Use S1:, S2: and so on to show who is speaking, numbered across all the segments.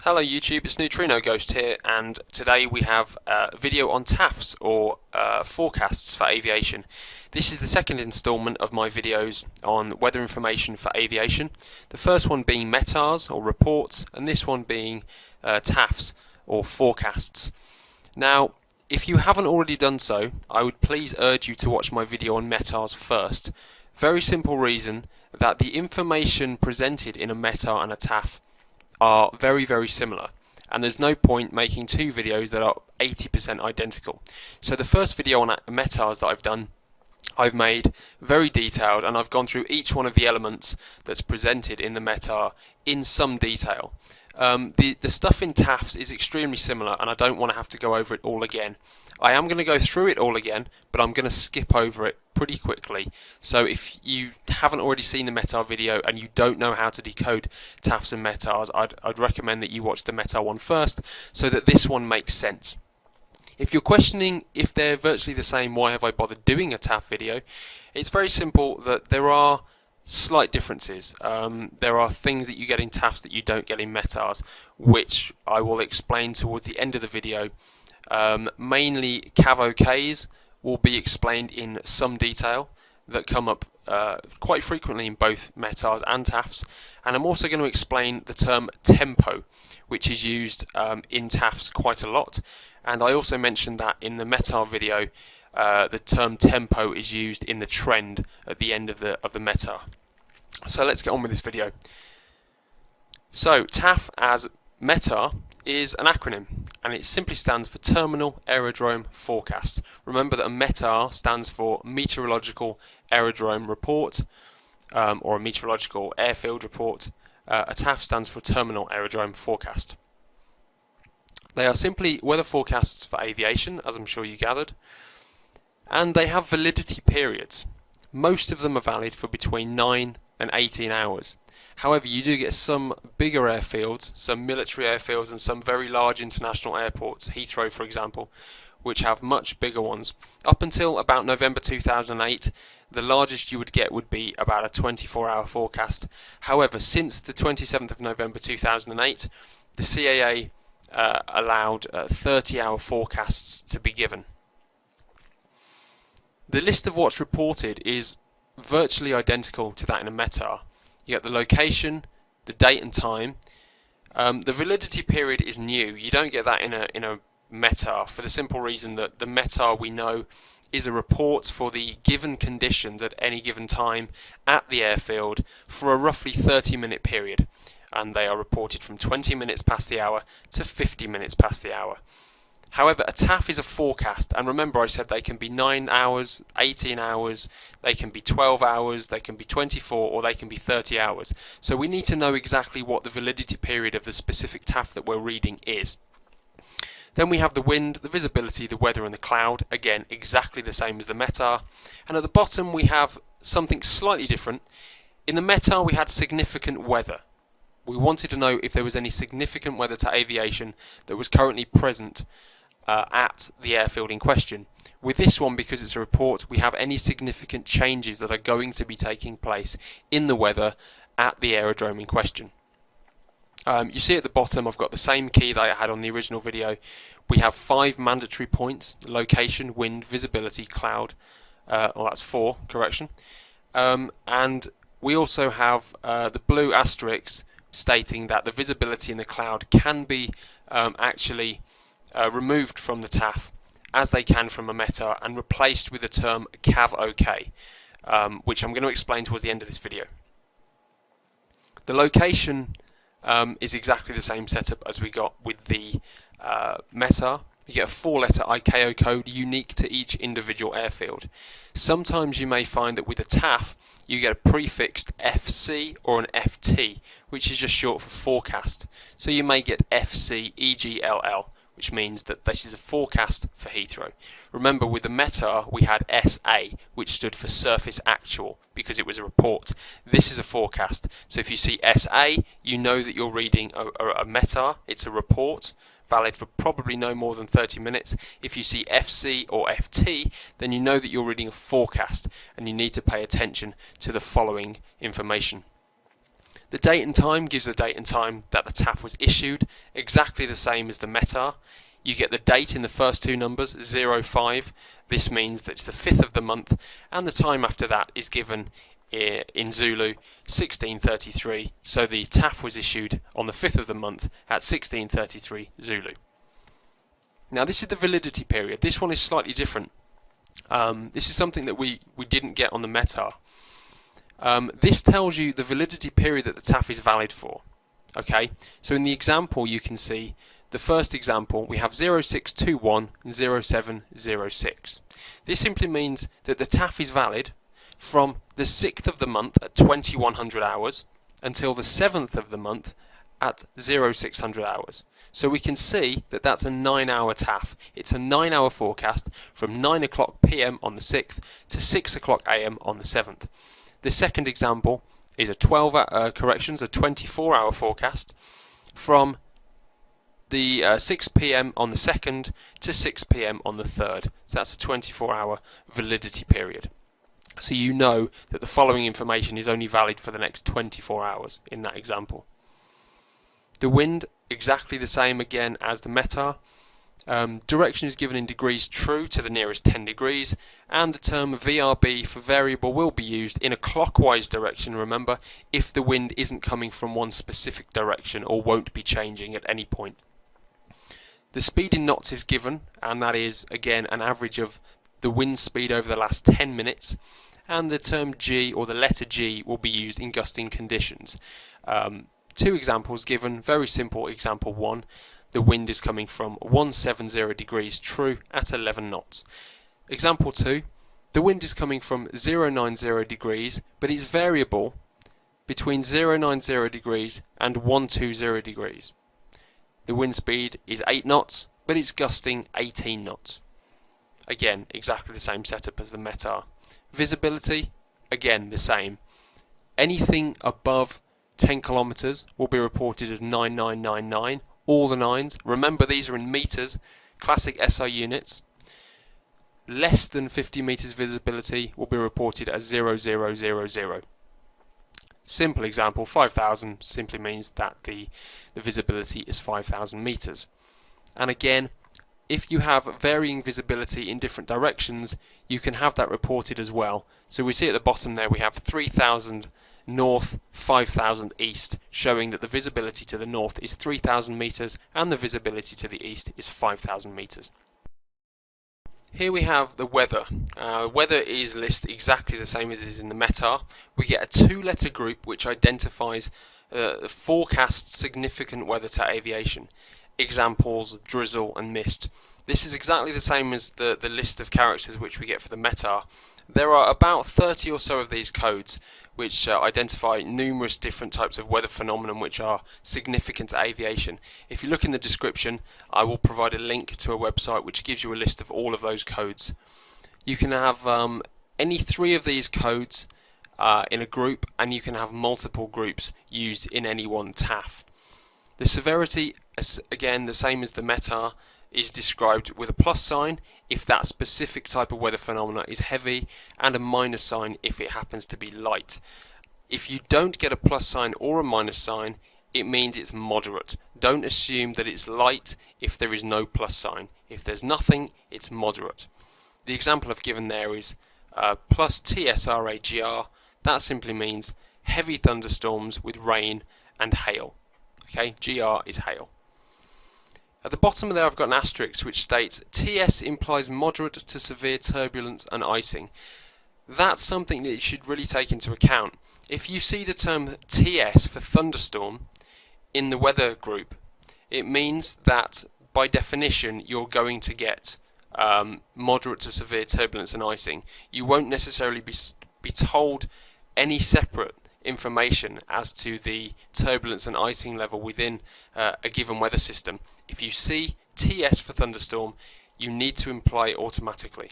S1: Hello YouTube, it's Neutrino Ghost here, and today we have a video on TAFs, or forecasts for aviation. This is the second instalment of my videos on weather information for aviation. The first one being METARs, or reports, and this one being TAFs, or forecasts. Now, if you haven't already done so, I would please urge you to watch my video on METARs first. Very simple reason that the information presented in a METAR and a TAF are very similar, and there's no point making two videos that are 80% identical. So the first video on METARs that I've made very detailed, and I've gone through each one of the elements that's presented in the METAR in some detail. The stuff in TAFs is extremely similar, and I don't want to have to go over it all again. I am going to go through it all again, but I'm going to skip over it pretty quickly. So if you haven't already seen the METAR video and you don't know how to decode TAFs and METARs, I'd recommend that you watch the METAR one first, so that this one makes sense. If you're questioning if they're virtually the same, why have I bothered doing a TAF video? It's very simple that there are slight differences. There are things that you get in TAFs that you don't get in METARs, which I will explain towards the end of the video. Mainly CAV-OKs will be explained in some detail that come up quite frequently in both METARs and TAFs, and I'm also going to explain the term tempo, which is used in TAFs quite a lot, and I also mentioned that in the METAR video the term tempo is used in the trend at the end of the METAR. So let's get on with this video. So TAF as METAR is an acronym, and it simply stands for Terminal Aerodrome Forecast. Remember that a METAR stands for Meteorological Aerodrome Report, or a Meteorological Airfield Report. A TAF stands for Terminal Aerodrome Forecast. They are simply weather forecasts for aviation, as I'm sure you gathered, and they have validity periods. Most of them are valid for between 9 and 18 hours. However, you do get some bigger airfields, some military airfields, and some very large international airports, Heathrow for example, which have much bigger ones. Up until about November 2008, the largest you would get would be about a 24-hour forecast. However, since the 27th of November 2008, the CAA allowed 30-hour forecasts to be given. The list of what's reported is virtually identical to that in a METAR. You get the location, the date and time. The validity period is new. You don't get that in a METAR, for the simple reason that the METAR, we know, is a report for the given conditions at any given time at the airfield for a roughly 30-minute period, and they are reported from 20 minutes past the hour to 50 minutes past the hour. However, a TAF is a forecast, and remember I said they can be 9 hours, 18 hours, they can be 12 hours, they can be 24, or they can be 30 hours. So we need to know exactly what the validity period of the specific TAF that we're reading is. Then we have the wind, the visibility, the weather and the cloud, again exactly the same as the METAR. And at the bottom we have something slightly different. In the METAR we had significant weather. We wanted to know if there was any significant weather to aviation that was currently present at the airfield in question. With this one, because it's a report, we have any significant changes that are going to be taking place in the weather at the aerodrome in question. You see at the bottom I've got the same key that I had on the original video. We have 5 mandatory points: location, wind, visibility, cloud. Well, that's 4, correction. And we also have the blue asterisk stating that the visibility in the cloud can be actually removed from the TAF, as they can from a METAR, and replaced with the term CAV-OK, which I'm going to explain towards the end of this video. The location is exactly the same setup as we got with the METAR. You get a 4-letter ICAO code unique to each individual airfield. Sometimes you may find that with a TAF you get a prefixed FC or an FT, which is just short for forecast. So you may get FC EGLL, which means that this is a forecast for Heathrow. Remember, with the METAR we had SA, which stood for Surface Actual, because it was a report. This is a forecast. So if you see SA, you know that you're reading a METAR. It's a report, valid for probably no more than 30 minutes. If you see FC or FT, then you know that you're reading a forecast, and you need to pay attention to the following information. The date and time gives the date and time that the TAF was issued, exactly the same as the METAR. You get the date in the first two numbers, 05. This means that it's the 5th of the month, and the time after that is given in Zulu, 1633. So the TAF was issued on the 5th of the month at 1633 Zulu. Now this is the validity period. This one is slightly different. This is something that we didn't get on the METAR. This tells you the validity period that the TAF is valid for. Okay, so in the example you can see the first example we have 0621 and 0706. This simply means that the TAF is valid from the 6th of the month at 2100 hours until the 7th of the month at 0600 hours. So we can see that that's a 9-hour TAF. It's a 9-hour forecast from 9 o'clock PM on the 6th to 6 o'clock AM on the 7th. The second example is a 24-hour forecast from the 6 PM on the 2nd to 6 PM on the 3rd. So that's a 24-hour validity period. So you know that the following information is only valid for the next 24 hours in that example. The wind, exactly the same again as the METAR. Direction is given in degrees true to the nearest 10 degrees, and the term VRB for variable will be used in a clockwise direction, remember, if the wind isn't coming from one specific direction or won't be changing at any point. The speed in knots is given, and that is again an average of the wind speed over the last 10 minutes, and the term G or the letter G will be used in gusting conditions. Two examples given, very simple. Example 1, the wind is coming from 170 degrees true at 11 knots. Example 2, the wind is coming from 090 degrees, but it's variable between 090 degrees and 120 degrees. The wind speed is 8 knots, but it's gusting 18 knots. Again, exactly the same setup as the METAR. Visibility, again the same. Anything above 10 kilometers will be reported as 9999, all the 9s. Remember, these are in meters, classic SI units. Less than 50 meters visibility will be reported as 0000. Simple example, 5,000 simply means that the visibility is 5,000 meters. And again, if you have varying visibility in different directions, you can have that reported as well. So we see at the bottom there we have 3,000 north, 5,000 east, showing that the visibility to the north is 3,000 meters and the visibility to the east is 5,000 meters. Here we have the weather. Weather is listed exactly the same as it is in the METAR. We get a 2-letter group which identifies forecast significant weather to aviation. Examples, drizzle and mist. This is exactly the same as the list of characters which we get for the METAR. There are about 30 or so of these codes which identify numerous different types of weather phenomenon which are significant to aviation. If you look in the description, I will provide a link to a website which gives you a list of all of those codes. You can have any 3 of these codes in a group, and you can have multiple groups used in any one TAF. The severity, again the same as the METAR, is described with a plus sign if that specific type of weather phenomena is heavy, and a minus sign if it happens to be light. If you don't get a plus sign or a minus sign, it means it's moderate. Don't assume that it's light if there is no plus sign. If there's nothing, it's moderate. The example I've given there is plus TSRAGR. That simply means heavy thunderstorms with rain and hail. Okay, GR is hail. At the bottom there I've got an asterisk which states TS implies moderate to severe turbulence and icing. That's something that you should really take into account. If you see the term TS for thunderstorm in the weather group, it means that by definition you're going to get moderate to severe turbulence and icing. You won't necessarily be told any separate information as to the turbulence and icing level within a given weather system. If you see TS for thunderstorm, you need to imply automatically.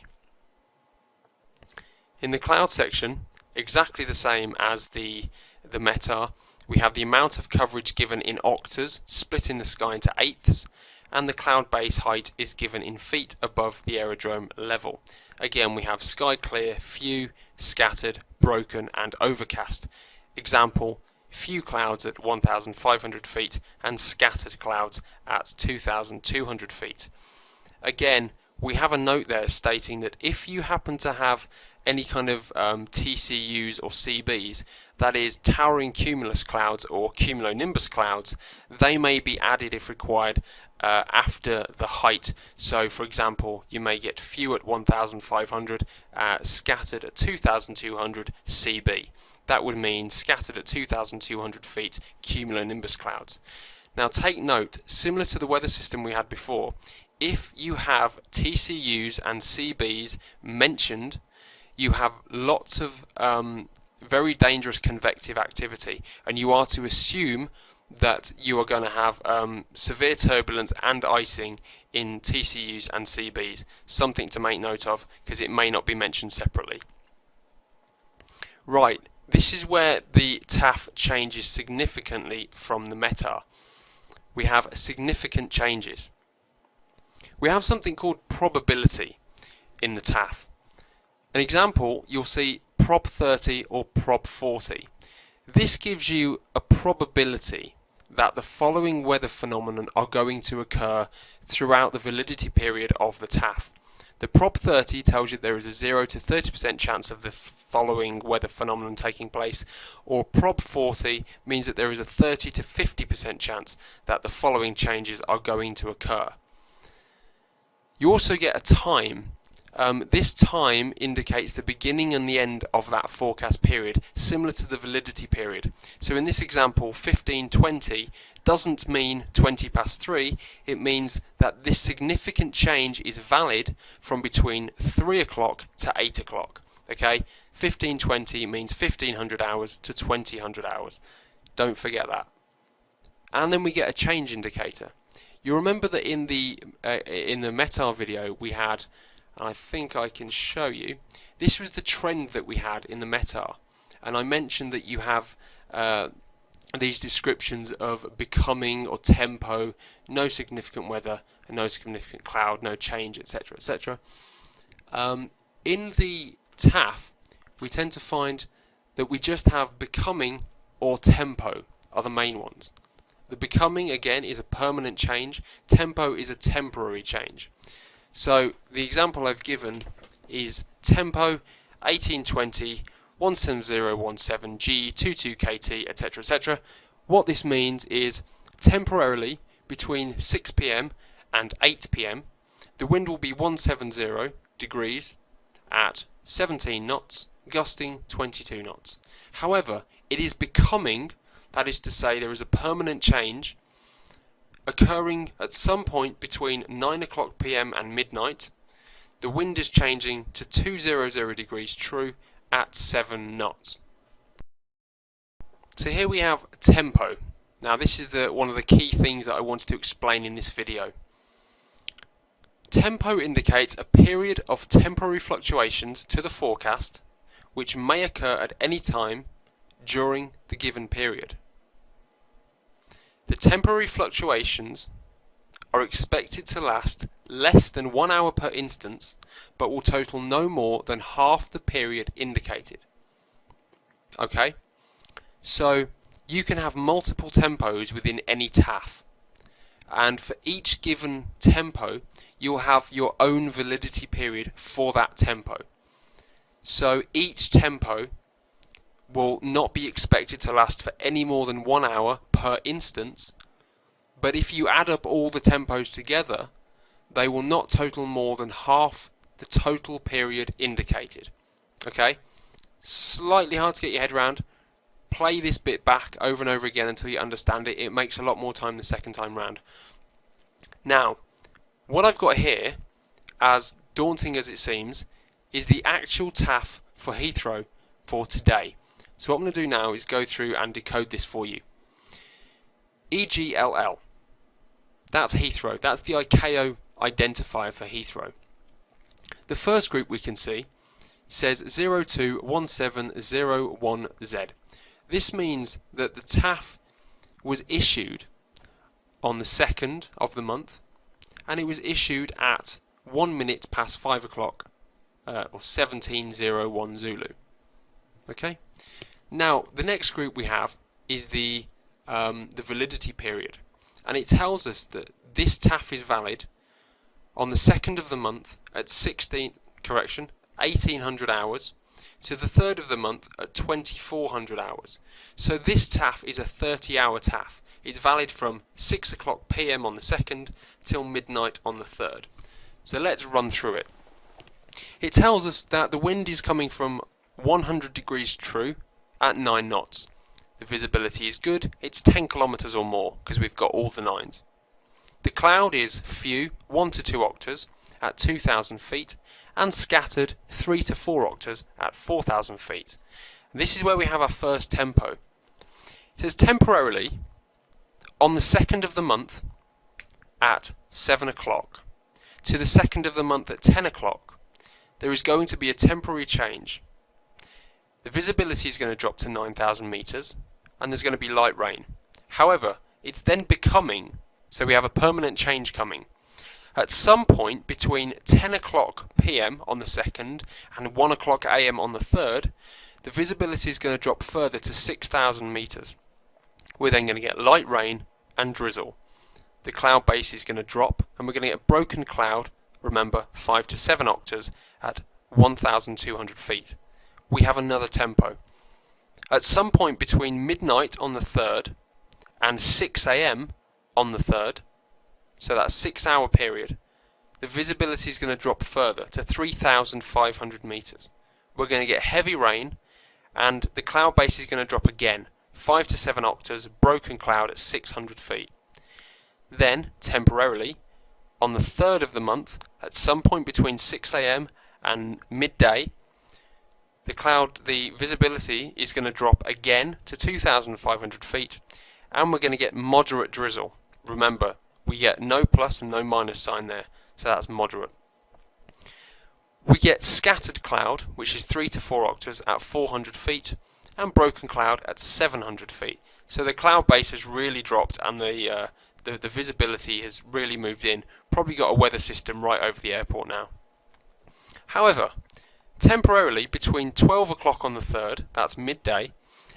S1: In the cloud section, exactly the same as the METAR, we have the amount of coverage given in octas, splitting the sky into eighths, and the cloud base height is given in feet above the aerodrome level. Again, we have sky clear, few, scattered, broken and overcast. Example, few clouds at 1,500 feet, and scattered clouds at 2,200 feet. Again, we have a note there stating that if you happen to have any kind of TCUs or CBs, that is towering cumulus clouds or cumulonimbus clouds, they may be added if required after the height. So for example, you may get few at 1,500, scattered at 2,200 CB. That would mean scattered at 2,200 feet cumulonimbus clouds. Now take note, similar to the weather system we had before, if you have TCUs and CBs mentioned, you have lots of very dangerous convective activity, and you are to assume that you are going to have severe turbulence and icing in TCUs and CBs. Something to make note of, because it may not be mentioned separately. Right, this is where the TAF changes significantly from the METAR. We have significant changes. We have something called probability in the TAF. An example, you'll see prob 30 or prob 40. This gives you a probability that the following weather phenomenon are going to occur throughout the validity period of the TAF. The prob 30 tells you there is a 0 to 30% chance of the following weather phenomenon taking place, or prob 40 means that there is a 30 to 50% chance that the following changes are going to occur. You also get a time. This time indicates the beginning and the end of that forecast period, similar to the validity period. So in this example, 1520 doesn't mean 20 past 3, it means that this significant change is valid from between 3 o'clock to 8 o'clock. Okay, 1520 means 1500 hours to 2000 hours. Don't forget that. And then we get a change indicator. You remember that in the METAR video we had, I think I can show you, this was the trend that we had in the METAR, and I mentioned that you have these descriptions of becoming or tempo, no significant weather, and no significant cloud, no change, etc., etc. In the TAF, we tend to find that we just have becoming or tempo are the main ones. The becoming, again, is a permanent change. Tempo is a temporary change. So the example I've given is tempo 1820 17017 G 22 KT, etc., etc. What this means is temporarily between 6 p.m. and 8 p.m. the wind will be 170 degrees at 17 knots, gusting 22 knots. However, it is becoming, that is to say there is a permanent change occurring at some point between 9 o'clock p.m. and midnight. The wind is changing to 200 degrees true at 7 knots. So here we have tempo. Now this is one of the key things that I wanted to explain in this video. Tempo indicates a period of temporary fluctuations to the forecast which may occur at any time during the given period. The temporary fluctuations are expected to last less than 1 hour per instance, but will total no more than half the period indicated. Okay, so you can have multiple tempos within any TAF, and for each given tempo you'll have your own validity period for that tempo. So each tempo will not be expected to last for any more than 1 hour per instance, but if you add up all the tempos together, they will not total more than half the total period indicated. Okay, slightly hard to get your head around. Play this bit back over and over again until you understand it. It makes a lot more time the second time round. Now, what I've got here, as daunting as it seems, is the actual TAF for Heathrow for today. So what I'm going to do now is go through and decode this for you. EGLL, that's Heathrow, that's the ICAO identifier for Heathrow. The first group we can see says 021701Z. This means that the TAF was issued on the 2nd of the month, and it was issued at 1 minute past 5 o'clock, or 1701 Zulu. Okay? Now, the next group we have is the validity period, and it tells us that this TAF is valid on the 2nd of the month at 1800 hours to the 3rd of the month at 2400 hours. So this TAF is a 30-hour TAF. It's valid from 6 o'clock PM on the 2nd till midnight on the 3rd. So let's run through it. It tells us that the wind is coming from 100 degrees true at 9 knots. The visibility is good, it's 10 kilometers or more because we've got all the 9s. The cloud is few, 1 to 2 octas at 2,000 feet, and scattered 3 to 4 octas at 4,000 feet. This is where we have our first tempo. It says temporarily on the 2nd of the month at 7 o'clock to the 2nd of the month at 10 o'clock, there is going to be a temporary change. The visibility is going to drop to 9,000 meters, and there's going to be light rain. However, it's then becoming, so we have a permanent change coming. At some point between 10 o'clock PM on the 2nd and 1 o'clock AM on the 3rd, the visibility is going to drop further to 6,000 meters. We're then going to get light rain and drizzle. The cloud base is going to drop, and we're going to get a broken cloud, remember 5 to 7 octas at 1,200 feet. We have another tempo. At some point between midnight on the 3rd and 6 AM on the 3rd, so that's a 6-hour period, the visibility is going to drop further to 3,500 meters. We're going to get heavy rain, and the cloud base is going to drop again, 5 to 7 octas, broken cloud at 600 feet. Then, temporarily, on the 3rd of the month, at some point between 6 AM and midday, the visibility is going to drop again to 2,500 feet, and we're going to get moderate drizzle. Remember, we get no plus and no minus sign there, so that's moderate. We get scattered cloud, which is 3 to 4 octas at 400 feet, and broken cloud at 700 feet. So the cloud base has really dropped, and the visibility has really moved in. Probably got a weather system right over the airport now. However, temporarily between 12 o'clock on the 3rd, that's midday,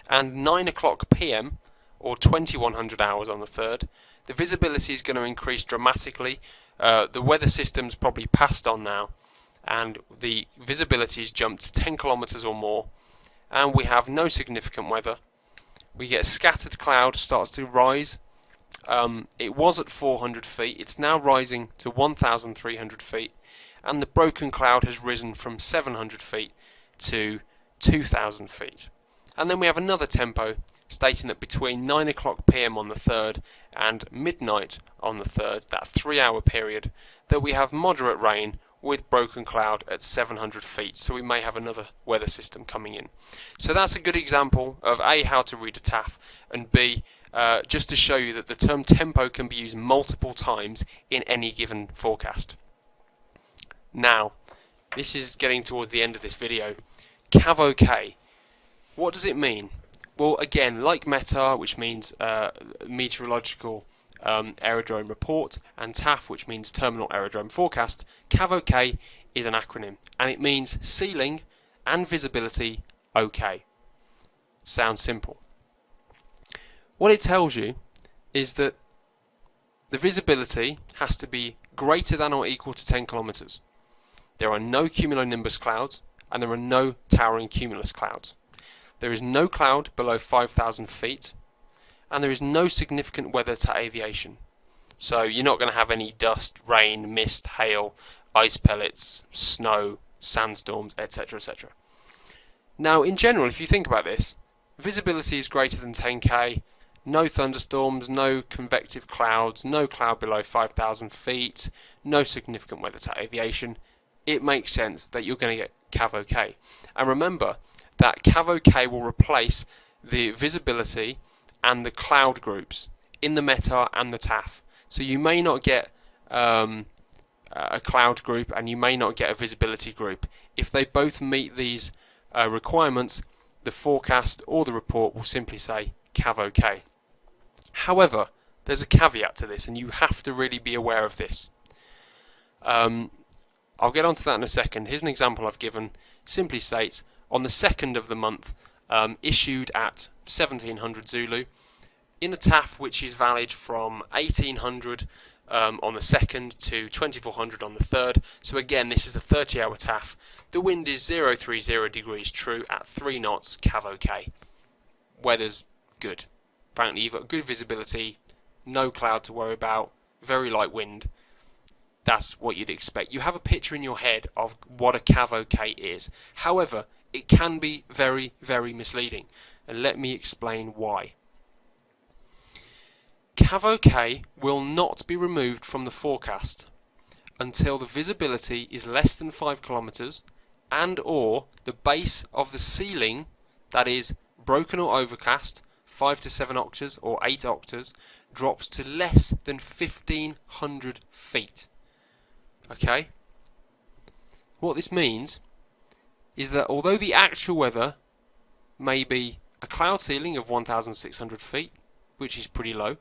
S1: and 9 o'clock PM, or 2100 hours on the 3rd, the visibility is going to increase dramatically. The weather system's probably passed on now, and the visibility has jumped to 10 kilometers or more, and we have no significant weather. We get a scattered cloud starts to rise. It was at 400 feet, it's now rising to 1,300 feet, and the broken cloud has risen from 700 feet to 2,000 feet. And then we have another tempo stating that between 9 o'clock PM on the 3rd and midnight on the 3rd, that 3-hour period, that we have moderate rain with broken cloud at 700 feet. So we may have another weather system coming in. So that's a good example of A, how to read a TAF, and B, just to show you that the term tempo can be used multiple times in any given forecast. Now, this is getting towards the end of this video. CAV-OK. What does it mean? Well, again, like METAR, which means Meteorological Aerodrome Report, and TAF, which means Terminal Aerodrome Forecast, CAV-OK is an acronym, and it means ceiling and visibility OK. Sounds simple. What it tells you is that the visibility has to be greater than or equal to 10 kilometers. There are no cumulonimbus clouds, and there are no towering cumulus clouds. There is no cloud below 5,000 feet, and there is no significant weather to aviation. So you're not going to have any dust, rain, mist, hail, ice pellets, snow, sandstorms, etc., etc. Now, in general, if you think about this, visibility is greater than 10k, no thunderstorms, no convective clouds, no cloud below 5,000 feet, no significant weather to aviation. It makes sense that you're going to get CAV-OK. And remember that CAV-OK will replace the visibility and the cloud groups in the METAR and the TAF. So you may not get a cloud group, and you may not get a visibility group. If they both meet these requirements, the forecast or the report will simply say CAV-OK. However, there's a caveat to this, and you have to really be aware of this. I'll get onto that in a second. Here's an example I've given. Simply states, on the 2nd of the month, issued at 1700 Zulu, in a TAF which is valid from 1800 on the 2nd to 2400 on the 3rd. So again, this is the 30-hour TAF. The wind is 030 degrees true at 3 knots, cav OK. Weather's good. Apparently you've got good visibility, no cloud to worry about, very light wind. That's what you'd expect. You have a picture in your head of what a cav OK is. However, it can be very, very misleading. And let me explain why. Cav OK will not be removed from the forecast until the visibility is less than 5 kilometers and or the base of the ceiling, that is broken or overcast, 5 to 7 octaves or 8 octaves, drops to less than 1500 feet. Okay? What this means is that although the actual weather may be a cloud ceiling of 1600 feet, which is pretty low,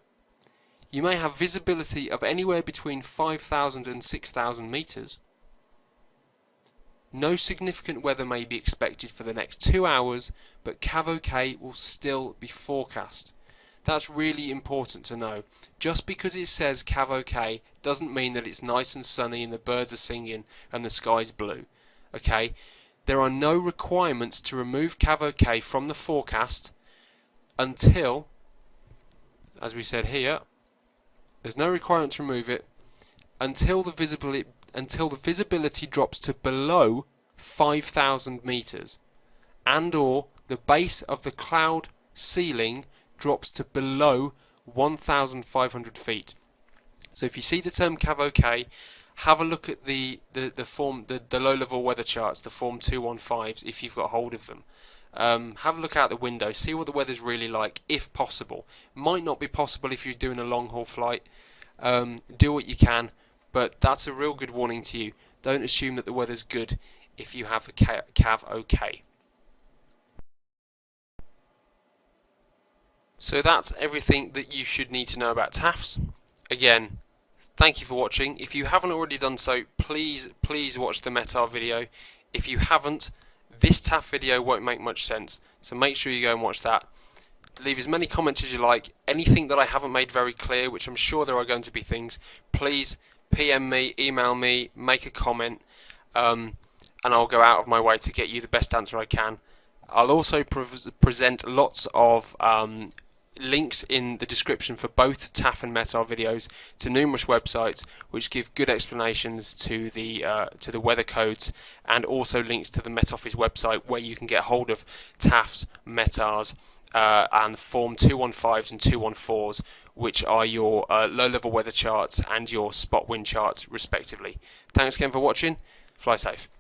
S1: you may have visibility of anywhere between 5,000 and 6,000 meters. No significant weather may be expected for the next 2 hours, but cav OK will still be forecast. That's really important to know. Just because it says cav OK doesn't mean that it's nice and sunny and the birds are singing and the sky's blue. Okay? There are no requirements to remove cav OK from the forecast until, as we said here, there's no requirement to remove it until the visibility drops to below 5,000 meters and or the base of the cloud ceiling drops to below 1,500 feet. So if you see the term cav OK, have a look at the low level weather charts, the Form 215s, if you've got hold of them. Have a look out the window, see what the weather's really like, if possible. Might not be possible if you're doing a long haul flight. Do what you can, but that's a real good warning to you. Don't assume that the weather's good if you have a cav OK. So that's everything that you should need to know about TAFs. Again, thank you for watching. If you haven't already done so, please watch the METAR video. If you haven't, this TAF video won't make much sense, so make sure you go and watch that. Leave as many comments as you like. Anything that I haven't made very clear, which I'm sure there are going to be things, please PM me, email me, make a comment, and I'll go out of my way to get you the best answer I can. I'll also present lots of links in the description for both TAF and METAR videos to numerous websites which give good explanations to the weather codes, and also links to the Met Office website where you can get hold of TAFs, METARs, and Form 215s and 214s, which are your low-level weather charts and your spot wind charts respectively. Thanks again for watching. Fly safe.